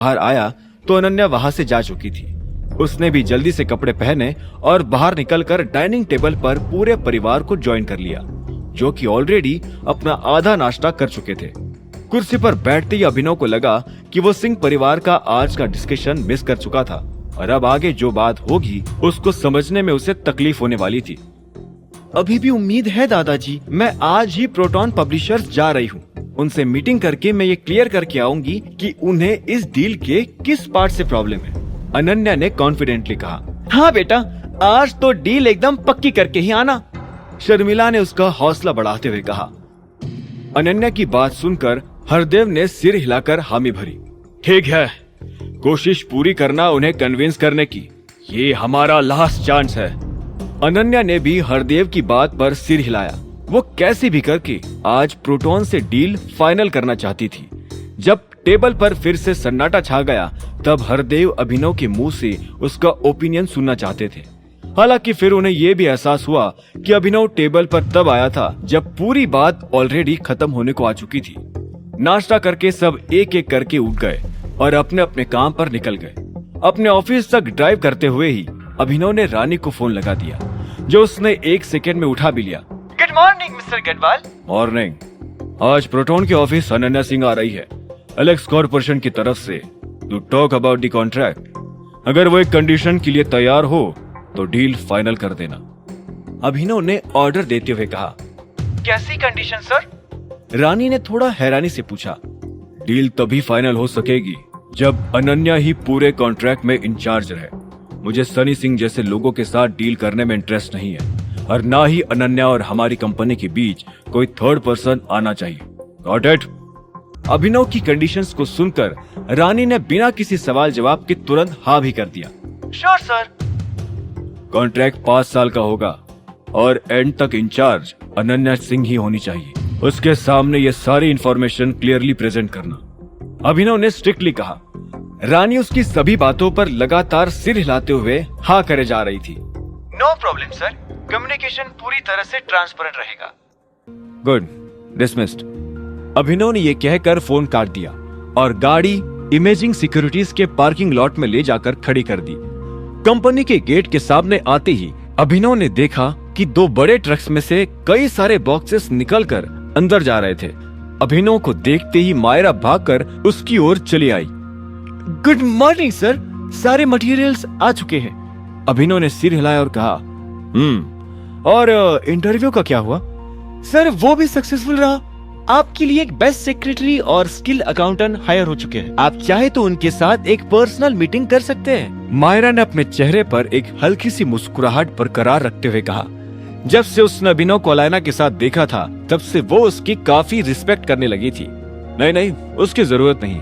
बाहर आया तो अनन्या वहाँ से जा चुकी थी। उसने भी जल्दी से कपड़े पहने और बाहर निकलकर डाइनिंग टेबल पर पूरे परिवार को ज्वाइन कर लिया, जो कि ऑलरेडी अपना आधा नाश्ता कर चुके थे। कुर्सी पर बैठते ही अभिनव को लगा कि वो सिंह परिवार का आज का डिस्कशन मिस कर चुका था और अब आगे जो बात होगी उसको समझने में उसे तकलीफ होने वाली थी। अभी भी उम्मीद है दादाजी, मैं आज ही प्रोटॉन पब्लिशर्स जा रही हूँ। उनसे मीटिंग करके मैं ये क्लियर करके आऊंगी कि उन्हें इस डील के किस पार्ट से प्रॉब्लम है, अनन्या ने कॉन्फिडेंटली कहा। हाँ बेटा, आज तो डील एकदम पक्की करके ही आना, शर्मिला ने उसका हौसला बढ़ाते हुए कहा। अनन्या की बात सुनकर हरदेव ने सिर हिलाकर हामी भरी। ठीक है, कोशिश पूरी करना उन्हें कन्विंस करने की, ये हमारा लास्ट चांस है। अनन्या ने भी हरदेव की बात पर सिर हिलाया। वो कैसे भी करके आज प्रोटॉन से डील फाइनल करना चाहती थी। जब टेबल पर फिर से सन्नाटा छा गया तब हरदेव अभिनव के मुंह से उसका ओपिनियन सुनना चाहते थे। हालांकि फिर उन्हें यह भी एहसास हुआ कि अभिनव टेबल पर तब आया था जब पूरी बात ऑलरेडी खत्म होने को आ चुकी थी। नाश्ता करके सब एक एक करके उठ गए और अपने अपने काम पर निकल गए। अपने ऑफिस तक ड्राइव करते हुए ही अभिनव ने रानी को फोन लगा दिया, जो उसने 1 सेकेंड में उठा भी लिया। Good morning mister Garhwal. Morning. आज प्रोटॉन के ऑफिस अनन्या सिंह आ रही है, एलेक्स कॉर्पोरेशन की तरफ से, to talk about the contract. अगर वो एक कंडीशन के लिए तैयार हो तो डील फाइनल कर देना, अभिनव ने ऑर्डर देते हुए कहा। कैसी कंडीशन सर? रानी ने थोड़ा हैरानी से पूछा। डील तभी फाइनल हो सकेगी जब अनन्या ही पूरे कॉन्ट्रैक्ट में इंचार्ज रहे। मुझे सनी सिंह जैसे लोगों के साथ डील करने में इंटरेस्ट नहीं है और ना ही अनन्या और हमारी कंपनी के बीच कोई थर्ड पर्सन आना चाहिए। Got it? अभिनव की कंडीशंस को सुनकर रानी ने बिना किसी सवाल जवाब के तुरंत हाँ भी कर दिया। Sure sir. कॉन्ट्रैक्ट 5 साल का होगा और एंड तक इंचार्ज अनन्या सिंह ही होनी चाहिए। उसके सामने ये सारी इंफॉर्मेशन क्लियरली प्रेजेंट करना, अभिनव ने स्ट्रिक्टली कहा। रानी उसकी सभी बातों पर लगातार सिर हिलाते हुए हाँ करे जा रही थी। नो प्रॉब्लम सर, कम्युनिकेशन पूरी तरह से ट्रांसपेरेंट रहेगा। Good, dismissed. अभिनव ने यह कहकर फोन काट दिया और गाड़ी इमेजिंग सिक्योरिटीज के पार्किंग लॉट में ले जाकर खड़ी कर दी। कंपनी के गेट के सामने आते ही अभिनव ने देखा कि 2 बड़े ट्रक्स में से कई सारे बॉक्सेस निकलकर अंदर जा रहे थे। अभिनव को देखते ही मायरा भागकर उसकी ओर चली आई। गुड मॉर्निंग सर, सारे मटेरियल्स आ चुके हैं। अभिनव ने सिर हिलाया और कहा। और इंटरव्यू का क्या हुआ? सर वो भी सक्सेसफुल रहा। आपके लिए एक बेस्ट सेक्रेटरी और स्किल अकाउंटेंट हायर हो चुके हैं। आप चाहे तो उनके साथ एक पर्सनल मीटिंग कर सकते हैं। मायरा ने अपने चेहरे पर एक हल्की सी मुस्कुराहट बरकरार रखते हुए कहा। जब से उसने अभिनव को अलायना के साथ देखा था तब से वो उसकी काफी रिस्पेक्ट करने लगी थी। नहीं, उसकी जरूरत नहीं,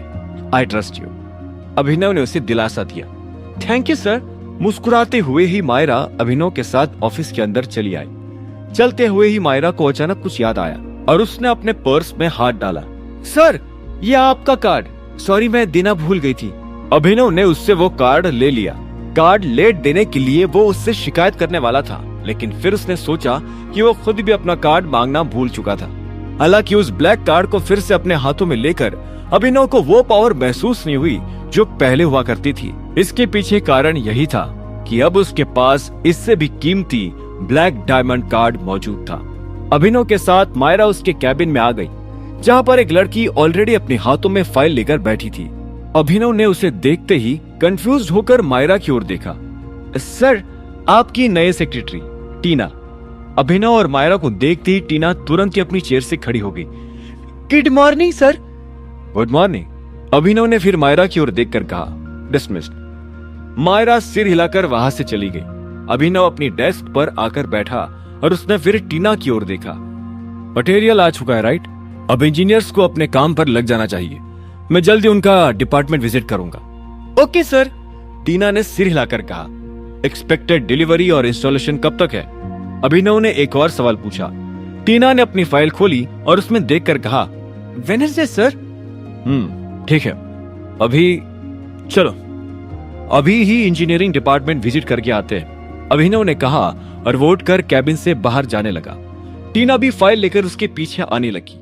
आई ट्रस्ट यू, अभिनव ने उसे दिलासा दिया। Thank you sir. मुस्कुराते हुए ही मायरा अभिनव के साथ ऑफिस के अंदर चली आई। चलते हुए ही मायरा को अचानक कुछ याद आया और उसने अपने पर्स में हाथ डाला। सर, ये आपका कार्ड, सॉरी मैं देना भूल गई थी। अभिनव ने उससे वो कार्ड ले लिया। कार्ड लेट देने के लिए वो उससे शिकायत करने वाला था, लेकिन फिर उसने सोचा कि वो खुद भी अपना कार्ड मांगना भूल चुका था। हालांकि उस ब्लैक कार्ड को फिर से अपने हाथों में लेकर अभिनव को वो पावर महसूस नहीं हुई जो पहले हुआ करती थी। इसके पीछे कारण यही था कि अब उसके पास इससे भी कीमती ब्लैक डायमंड कार्ड मौजूद था। अभिनव के साथ मायरा उसके कैबिन में आ गई, जहाँ पर एक लड़की ऑलरेडी अपने हाथों में फाइल लेकर बैठी थी। अभिनव ने उसे देखते ही कंफ्यूज्ड होकर मायरा की ओर देखा। सर, आपकी नए सेक्रेटरी टीना। अभिनव और मायरा को देखते ही टीना तुरंत ही अपनी चेयर से खड़ी हो गई। Good morning sir. Good morning, Abhinav ने फिर मायरा की ओर देखकर कहा। डिसमिस्ड। मायरा सिर हिलाकर वहां से चली गई। अभिनव अपनी डेस्क पर आकर बैठा और उसने फिर टीना की ओर देखा। मटेरियल आ चुका है राइट? अब इंजीनियर्स को अपने काम पर लग जाना चाहिए। मैं जल्दी उनका डिपार्टमेंट विजिट करूंगा। ओके सर, टीना ने सिर हिलाकर कहा। एक्सपेक्टेड डिलीवरी और इंस्टॉलेशन कब तक है? अभिनव ने एक और सवाल पूछा। टीना ने अपनी फाइल खोली और उसमें देखकर कहा, वेडनेसडे सर। ठीक है, चलो अभी ही इंजीनियरिंग डिपार्टमेंट विजिट करके आते हैं, अभिनव ने कहा और वो उठकर कैबिन से बाहर जाने लगा। टीना भी फाइल लेकर उसके पीछे आने लगी।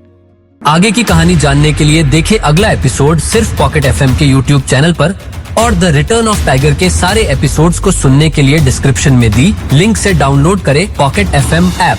आगे की कहानी जानने के लिए देखें अगला एपिसोड सिर्फ पॉकेट एफएम के यूट्यूब चैनल पर, और द रिटर्न ऑफ टाइगर के सारे एपिसोड्स को सुनने के लिए डिस्क्रिप्शन में दी लिंक से डाउनलोड करें पॉकेट एफएम ऐप।